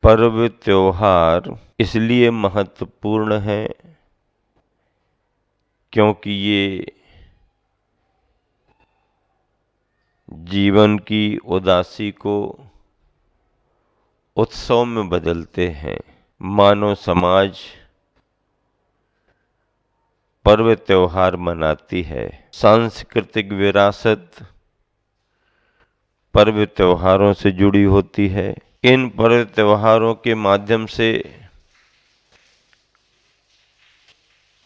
पर्व त्योहार इसलिए महत्वपूर्ण हैं क्योंकि ये जीवन की उदासी को उत्सव में बदलते हैं। मानव समाज पर्व त्योहार मनाती है। सांस्कृतिक विरासत पर्व त्योहारों से जुड़ी होती है। इन पर्व त्योहारों के माध्यम से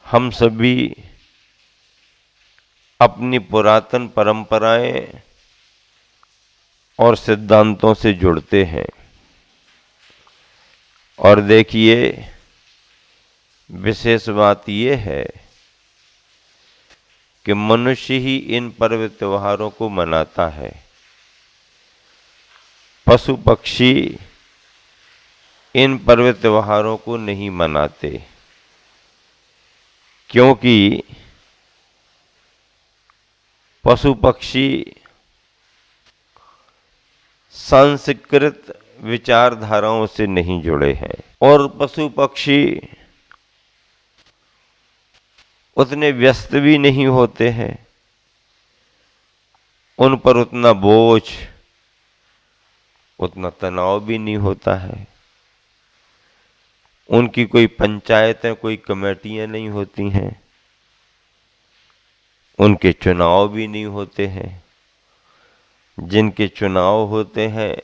हम सभी अपनी पुरातन परंपराएं और सिद्धांतों से जुड़ते हैं। और देखिए, विशेष बात ये है कि मनुष्य ही इन पर्व त्योहारों को मनाता है। पशु पक्षी इन पर्व त्योहारों को नहीं मनाते, क्योंकि पशु पक्षी सांस्कृतिक विचारधाराओं से नहीं जुड़े हैं और पशु पक्षी उतने व्यस्त भी नहीं होते हैं। उन पर उतना बोझ, उतना तनाव भी नहीं होता है। उनकी कोई पंचायतें, कोई कमेटियां नहीं होती हैं। उनके चुनाव भी नहीं होते हैं। जिनके चुनाव होते हैं,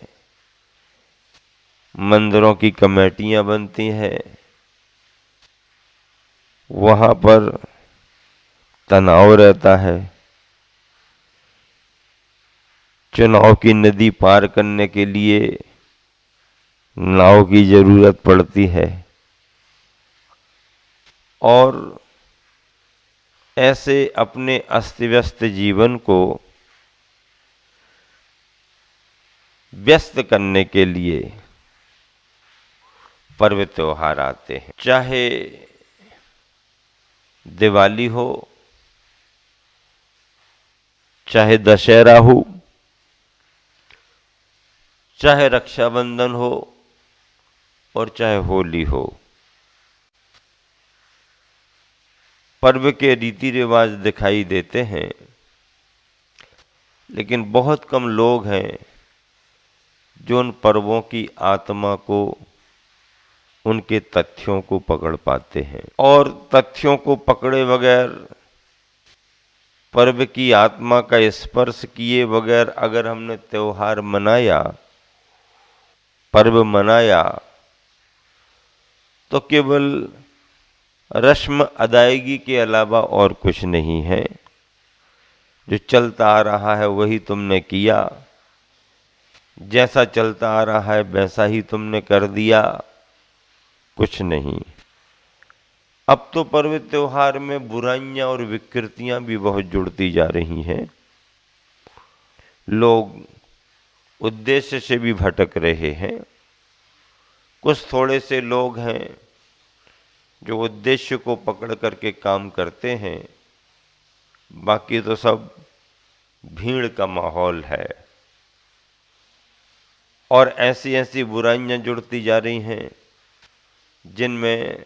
मंदिरों की कमेटियां बनती हैं, वहां पर तनाव रहता है। चुनाव की नदी पार करने के लिए नाव की जरूरत पड़ती है और ऐसे अपने अस्त व्यस्त जीवन को व्यस्त करने के लिए पर्व त्योहार आते हैं। चाहे दिवाली हो, चाहे दशहरा हो, चाहे रक्षाबंधन हो और चाहे होली हो, पर्व के रीति रिवाज दिखाई देते हैं, लेकिन बहुत कम लोग हैं जो उन पर्वों की आत्मा को, उनके तथ्यों को पकड़ पाते हैं। और तथ्यों को पकड़े बगैर, पर्व की आत्मा का स्पर्श किए बगैर अगर हमने त्योहार मनाया, पर्व मनाया, तो केवल रस्म अदायगी के अलावा और कुछ नहीं है। जो चलता आ रहा है वही तुमने किया, जैसा चलता आ रहा है वैसा ही तुमने कर दिया, कुछ नहीं। अब तो पर्व त्योहार में बुराइयां और विकृतियां भी बहुत जुड़ती जा रही हैं। लोग उद्देश्य से भी भटक रहे हैं। कुछ थोड़े से लोग हैं जो उद्देश्य को पकड़ करके काम करते हैं, बाकी तो सब भीड़ का माहौल है। और ऐसी ऐसी बुराइयां जुड़ती जा रही हैं जिनमें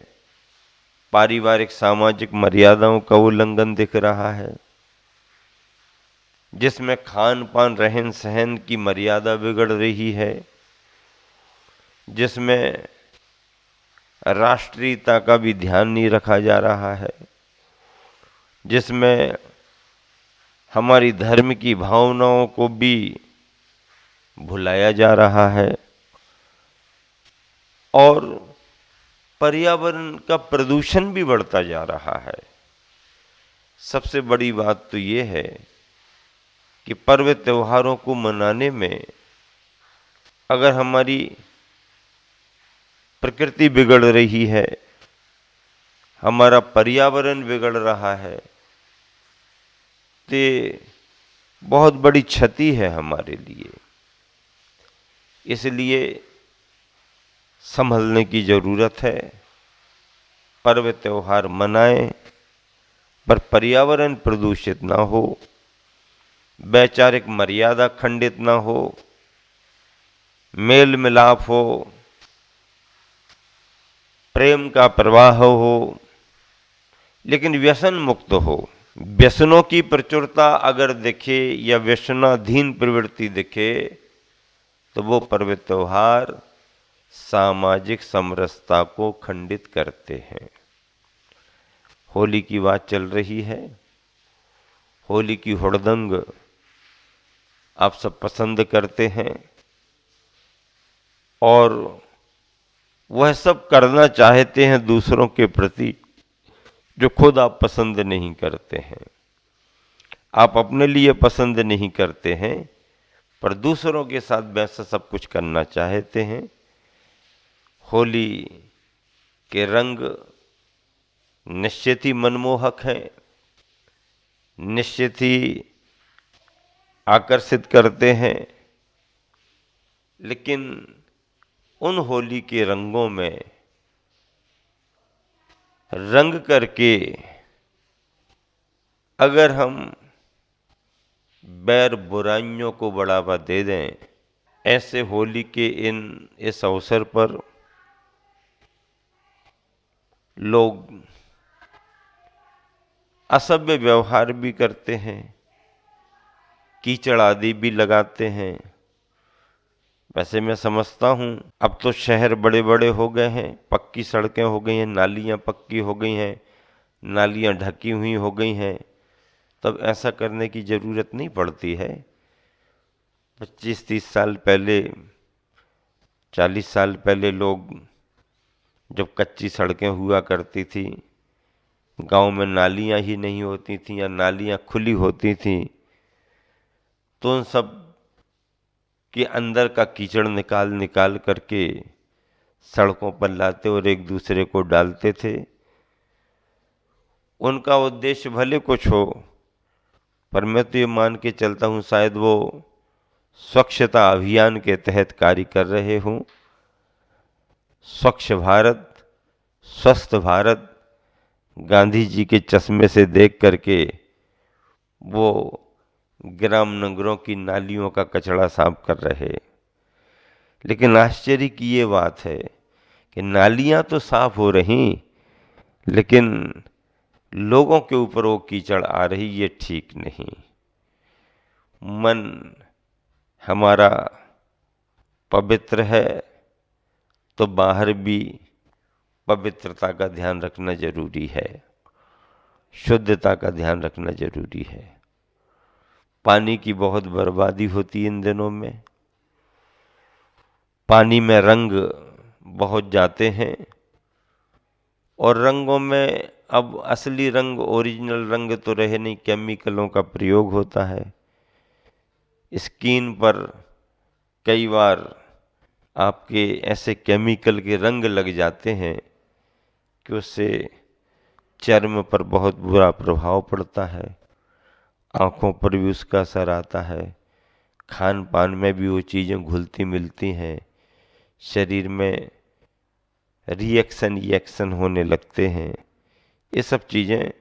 पारिवारिक सामाजिक मर्यादाओं का उल्लंघन दिख रहा है, जिसमें खान पान रहन सहन की मर्यादा बिगड़ रही है, जिसमें राष्ट्रीयता का भी ध्यान नहीं रखा जा रहा है, जिसमें हमारी धर्म की भावनाओं को भी भुलाया जा रहा है और पर्यावरण का प्रदूषण भी बढ़ता जा रहा है। सबसे बड़ी बात तो ये है कि पर्व त्योहारों को मनाने में अगर हमारी प्रकृति बिगड़ रही है, हमारा पर्यावरण बिगड़ रहा है, तो बहुत बड़ी क्षति है हमारे लिए। इसलिए संभलने की जरूरत है। पर्व त्योहार मनाएं, पर पर्यावरण प्रदूषित ना हो, वैचारिक मर्यादा खंडित ना हो, मेल मिलाप हो, प्रेम का प्रवाह हो, लेकिन व्यसन मुक्त हो। व्यसनों की प्रचुरता अगर दिखे या व्यसनाधीन प्रवृत्ति दिखे तो वो पर्व त्योहार सामाजिक समरसता को खंडित करते हैं। होली की बात चल रही है, होली की हुड़दंग आप सब पसंद करते हैं और वह सब करना चाहते हैं दूसरों के प्रति जो खुद आप पसंद नहीं करते हैं। आप अपने लिए पसंद नहीं करते हैं पर दूसरों के साथ वैसा सब कुछ करना चाहते हैं। होली के रंग निश्चित ही मनमोहक हैं, निश्चित ही आकर्षित करते हैं, लेकिन उन होली के रंगों में रंग करके अगर हम बैर बुराइयों को बढ़ावा दे दें, ऐसे होली के इस अवसर पर लोग असभ्य व्यवहार भी करते हैं, कीचड़ आदि भी लगाते हैं। वैसे मैं समझता हूँ अब तो शहर बड़े बड़े हो गए हैं, पक्की सड़कें हो गई हैं, नालियाँ पक्की हो गई हैं, नालियाँ ढकी हुई हो गई हैं, तब ऐसा करने की ज़रूरत नहीं पड़ती है। 25-30 साल पहले, 40 साल पहले लोग जब कच्ची सड़कें हुआ करती थी, गांव में नालियां ही नहीं होती थी या नालियां खुली होती थी, तो उन सब के अंदर का कीचड़ निकाल निकाल करके सड़कों पर लाते और एक दूसरे को डालते थे। उनका उद्देश्य भले कुछ हो, पर मैं तो ये मान के चलता हूँ शायद वो स्वच्छता अभियान के तहत कार्य कर रहे हों। स्वच्छ भारत, स्वस्थ भारत गांधी जी के चश्मे से देख करके वो ग्राम नगरों की नालियों का कचरा साफ कर रहे। लेकिन आश्चर्य की ये बात है कि नालियां तो साफ हो रही, लेकिन लोगों के ऊपर वो कीचड़ आ रही, ये ठीक नहीं। मन हमारा पवित्र है तो बाहर भी पवित्रता का ध्यान रखना जरूरी है, शुद्धता का ध्यान रखना जरूरी है। पानी की बहुत बर्बादी होती है इन दिनों में, पानी में रंग बहुत जाते हैं और रंगों में अब असली रंग, ओरिजिनल रंग तो रहे नहीं, केमिकलों का प्रयोग होता है। स्किन पर कई बार आपके ऐसे केमिकल के रंग लग जाते हैं कि उससे चर्म पर बहुत बुरा प्रभाव पड़ता है, आँखों पर भी उसका असर आता है, खान पान में भी वो चीज़ें घुलती मिलती हैं, शरीर में रिएक्शन होने लगते हैं। ये सब चीज़ें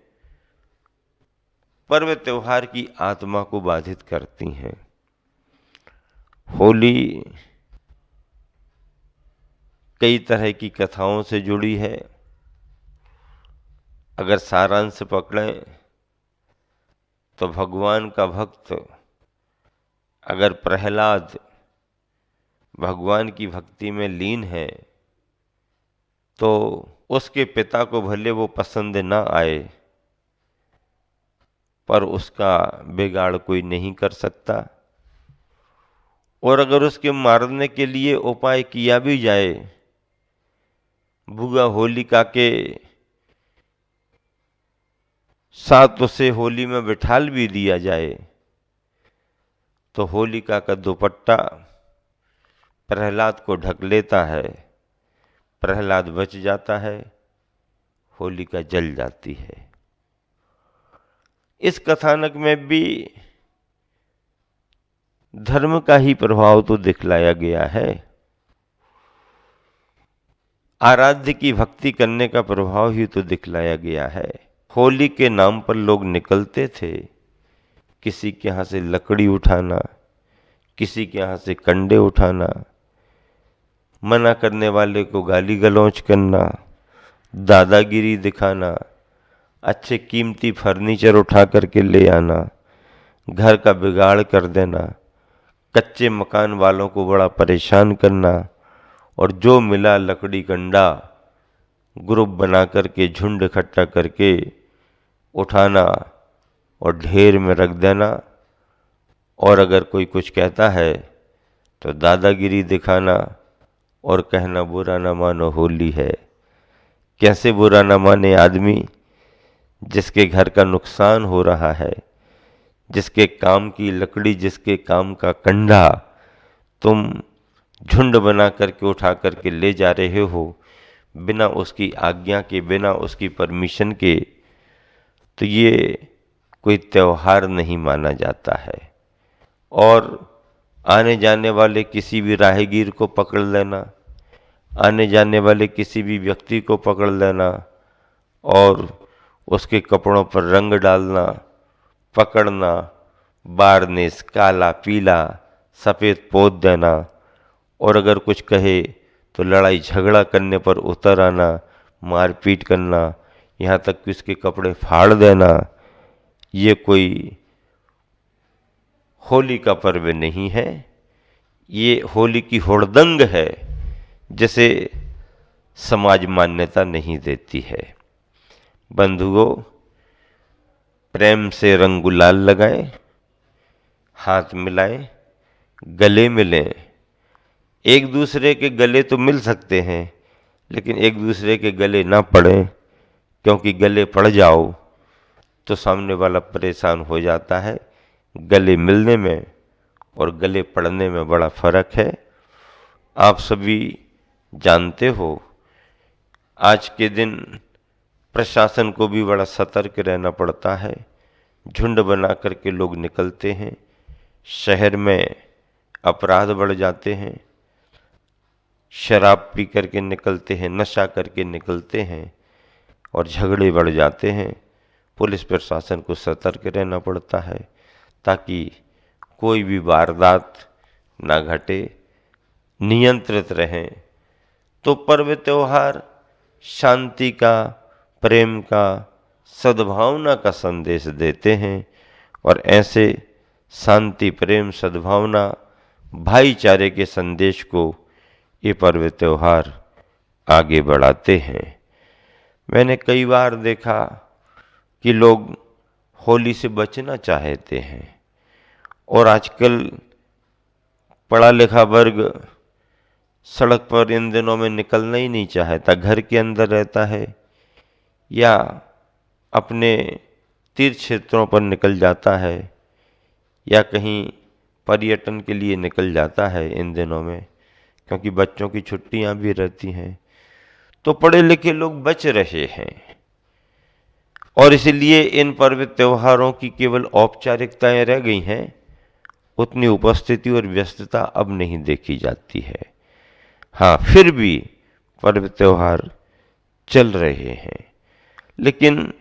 पर्व त्योहार की आत्मा को बाधित करती हैं। होली कई तरह की कथाओं से जुड़ी है। अगर सारांश पकड़ें तो भगवान का भक्त अगर प्रहलाद भगवान की भक्ति में लीन है तो उसके पिता को भले वो पसंद ना आए, पर उसका बिगाड़ कोई नहीं कर सकता। और अगर उसके मारने के लिए उपाय किया भी जाए, भुआ होलिका के साथ उसे होली में बिठाल भी दिया जाए, तो होलिका का दुपट्टा प्रहलाद को ढक लेता है, प्रहलाद बच जाता है, होलिका जल जाती है। इस कथानक में भी धर्म का ही प्रभाव तो दिखलाया गया है, आराध्य की भक्ति करने का प्रभाव ही तो दिखलाया गया है। होली के नाम पर लोग निकलते थे, किसी के यहाँ से लकड़ी उठाना, किसी के यहाँ से कंडे उठाना, मना करने वाले को गाली गलौज करना, दादागिरी दिखाना, अच्छे कीमती फर्नीचर उठा करके ले आना, घर का बिगाड़ कर देना, कच्चे मकान वालों को बड़ा परेशान करना, और जो मिला लकड़ी कंडा ग्रुप बना करके झुंड इकट्ठा करके उठाना और ढेर में रख देना। और अगर कोई कुछ कहता है तो दादागिरी दिखाना और कहना बुरा न मानो होली है। कैसे बुरा न माने आदमी जिसके घर का नुकसान हो रहा है, जिसके काम की लकड़ी, जिसके काम का कंडा तुम झुंड बना करके उठा करके ले जा रहे हो बिना उसकी आज्ञा के, बिना उसकी परमिशन के, तो ये कोई त्योहार नहीं माना जाता है। और आने जाने वाले किसी भी राहगीर को पकड़ लेना, आने जाने वाले किसी भी व्यक्ति को पकड़ लेना और उसके कपड़ों पर रंग डालना, पकड़ना, बारनेस काला पीला सफ़ेद पोत देना, और अगर कुछ कहे तो लड़ाई झगड़ा करने पर उतर आना, मारपीट करना, यहाँ तक कि उसके कपड़े फाड़ देना, ये कोई होली का पर्व नहीं है। ये होली की हुड़दंग है जिसे समाज मान्यता नहीं देती है। बंधुओं, प्रेम से रंग गुलाल लगाएं, हाथ मिलाएं, गले मिलें। एक दूसरे के गले तो मिल सकते हैं, लेकिन एक दूसरे के गले ना पड़ें, क्योंकि गले पड़ जाओ तो सामने वाला परेशान हो जाता है। गले मिलने में और गले पड़ने में बड़ा फर्क है। आप सभी जानते हो, आज के दिन प्रशासन को भी बड़ा सतर्क रहना पड़ता है। झुंड बना करके लोग निकलते हैं, शहर में अपराध बढ़ जाते हैं, शराब पी करके निकलते हैं, नशा करके निकलते हैं और झगड़े बढ़ जाते हैं। पुलिस प्रशासन को सतर्क रहना पड़ता है ताकि कोई भी वारदात ना घटे, नियंत्रित रहें। तो पर्व त्योहार शांति का, प्रेम का, सद्भावना का संदेश देते हैं और ऐसे शांति, प्रेम, सद्भावना, भाईचारे के संदेश को ये पर्व त्योहार आगे बढ़ाते हैं। मैंने कई बार देखा कि लोग होली से बचना चाहते हैं और आजकल पढ़ा लिखा वर्ग सड़क पर इन दिनों में निकलना ही नहीं चाहता, घर के अंदर रहता है या अपने तीर्थ क्षेत्रों पर निकल जाता है या कहीं पर्यटन के लिए निकल जाता है इन दिनों में, क्योंकि बच्चों की छुट्टियां भी रहती हैं। तो पढ़े लिखे लोग बच रहे हैं और इसलिए इन पर्व त्योहारों की केवल औपचारिकताएं रह गई हैं, उतनी उपस्थिति और व्यस्तता अब नहीं देखी जाती है। हाँ, फिर भी पर्व त्योहार चल रहे हैं, लेकिन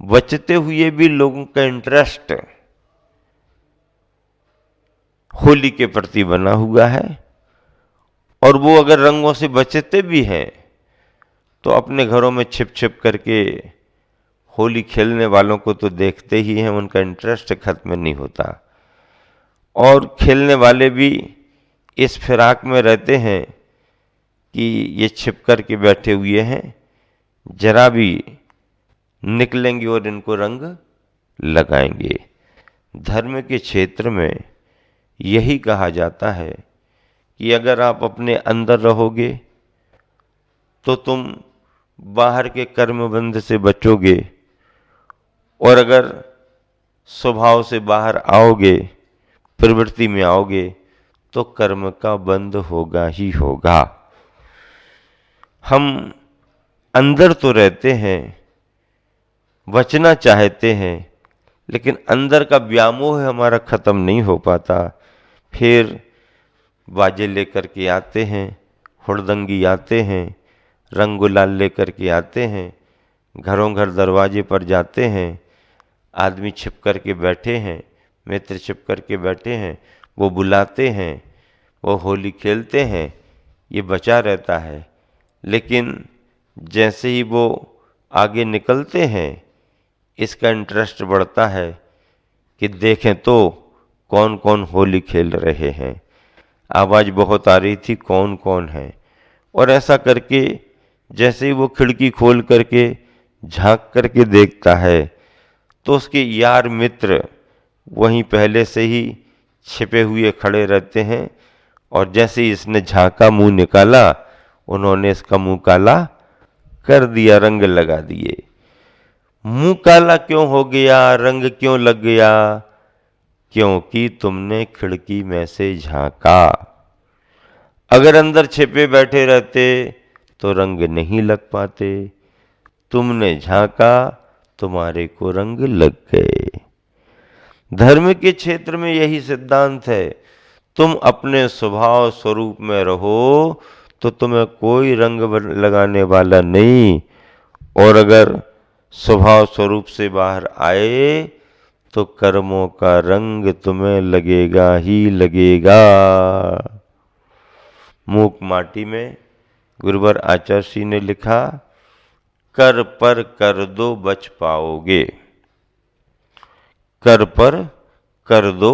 बचते हुए भी लोगों का इंटरेस्ट होली के प्रति बना हुआ है और वो अगर रंगों से बचते भी हैं तो अपने घरों में छिप छिप करके होली खेलने वालों को तो देखते ही हैं, उनका इंटरेस्ट खत्म नहीं होता। और खेलने वाले भी इस फिराक में रहते हैं कि ये छिप कर के बैठे हुए हैं, जरा भी निकलेंगे और इनको रंग लगाएंगे। धर्म के क्षेत्र में यही कहा जाता है कि अगर आप अपने अंदर रहोगे तो तुम बाहर के कर्मबंध से बचोगे और अगर स्वभाव से बाहर आओगे, प्रवृत्ति में आओगे, तो कर्म का बंध होगा ही होगा। हम अंदर तो रहते हैं, बचना चाहते हैं, लेकिन अंदर का व्यामोह हमारा खत्म नहीं हो पाता। फिर बाजे लेकर के आते हैं, हुड़दंगी आते हैं, रंग गुलाल लेकर के आते हैं, घरों घर दरवाजे पर जाते हैं, आदमी छिप कर के बैठे हैं, मित्र छिप कर के बैठे हैं, वो बुलाते हैं, वो होली खेलते हैं, ये बचा रहता है। लेकिन जैसे ही वो आगे निकलते हैं इसका इंटरेस्ट बढ़ता है कि देखें तो कौन कौन होली खेल रहे हैं। आवाज़ बहुत आ रही थी कौन कौन है, और ऐसा करके जैसे ही वो खिड़की खोल करके झांक करके देखता है तो उसके यार मित्र वहीं पहले से ही छिपे हुए खड़े रहते हैं, और जैसे ही इसने झांका मुंह निकाला उन्होंने इसका मुंह काला कर दिया, रंग लगा दिए। मुंह काला क्यों हो गया, रंग क्यों लग गया? क्योंकि तुमने खिड़की में से झांका। अगर अंदर छिपे बैठे रहते तो रंग नहीं लग पाते। तुमने झांका, तुम्हारे को रंग लग गए। धर्म के क्षेत्र में यही सिद्धांत है। तुम अपने स्वभाव स्वरूप में रहो तो तुम्हें कोई रंग लगाने वाला नहीं, और अगर स्वभाव स्वरूप से बाहर आए तो कर्मों का रंग तुम्हें लगेगा ही लगेगा। मूक माटी में गुरुवर आचार्य श्री ने लिखा, कर पर कर दो बच पाओगे। कर पर कर दो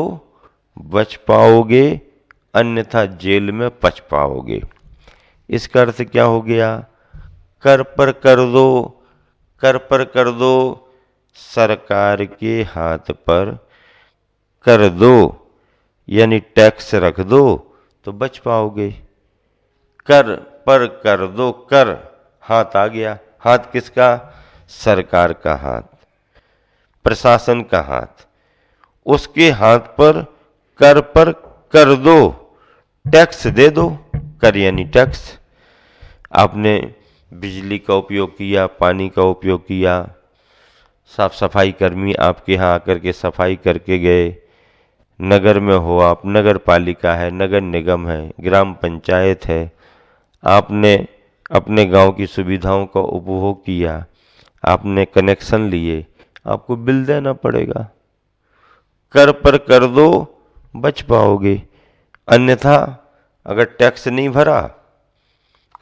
बच पाओगे, अन्यथा जेल में पच पाओगे। इसका अर्थ क्या हो गया? कर पर कर दो, कर पर कर दो, सरकार के हाथ पर कर दो यानी टैक्स रख दो तो बच पाओगे। कर पर कर दो, कर हाथ आ गया, हाथ किसका? सरकार का हाथ, प्रशासन का हाथ। उसके हाथ पर कर दो, टैक्स दे दो। कर यानी टैक्स। आपने बिजली का उपयोग किया, पानी का उपयोग किया, साफ सफाई कर्मी आपके यहाँ आकर के सफाई करके गए। नगर में हो आप, नगर पालिका है, नगर निगम है, ग्राम पंचायत है, आपने अपने गांव की सुविधाओं का उपभोग किया, आपने कनेक्शन लिए, आपको बिल देना पड़ेगा। कर पर कर दो बच पाओगे, अन्यथा अगर टैक्स नहीं भरा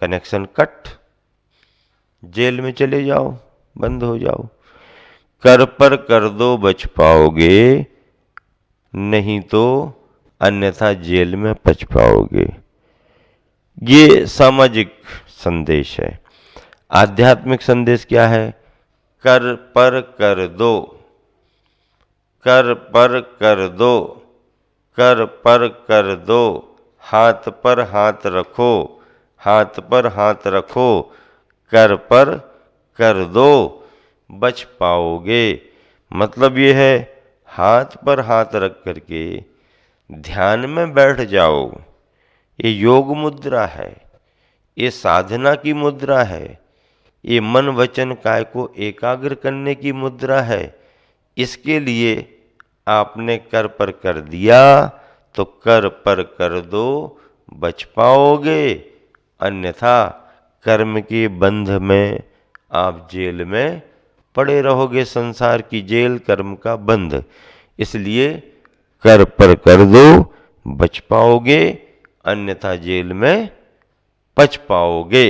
कनेक्शन कट, जेल में चले जाओ, बंद हो जाओ। कर पर कर दो बच पाओगे, नहीं तो अन्यथा जेल में पच पाओगे। ये सामाजिक संदेश है। आध्यात्मिक संदेश क्या है? कर पर कर दो, कर पर कर दो, कर पर कर दो, हाथ पर हाथ रखो, हाथ पर हाथ रखो, कर पर कर दो बच पाओगे। मतलब ये है, हाथ पर हाथ रख करके ध्यान में बैठ जाओ। ये योग मुद्रा है, ये साधना की मुद्रा है, ये मन वचन काय को एकाग्र करने की मुद्रा है। इसके लिए आपने कर पर कर दिया तो कर पर कर दो बच पाओगे, अन्यथा कर्म के बंध में आप जेल में पड़े रहोगे। संसार की जेल कर्म का बंध। इसलिए कर पर कर दो बच पाओगे, अन्यथा जेल में पच पाओगे।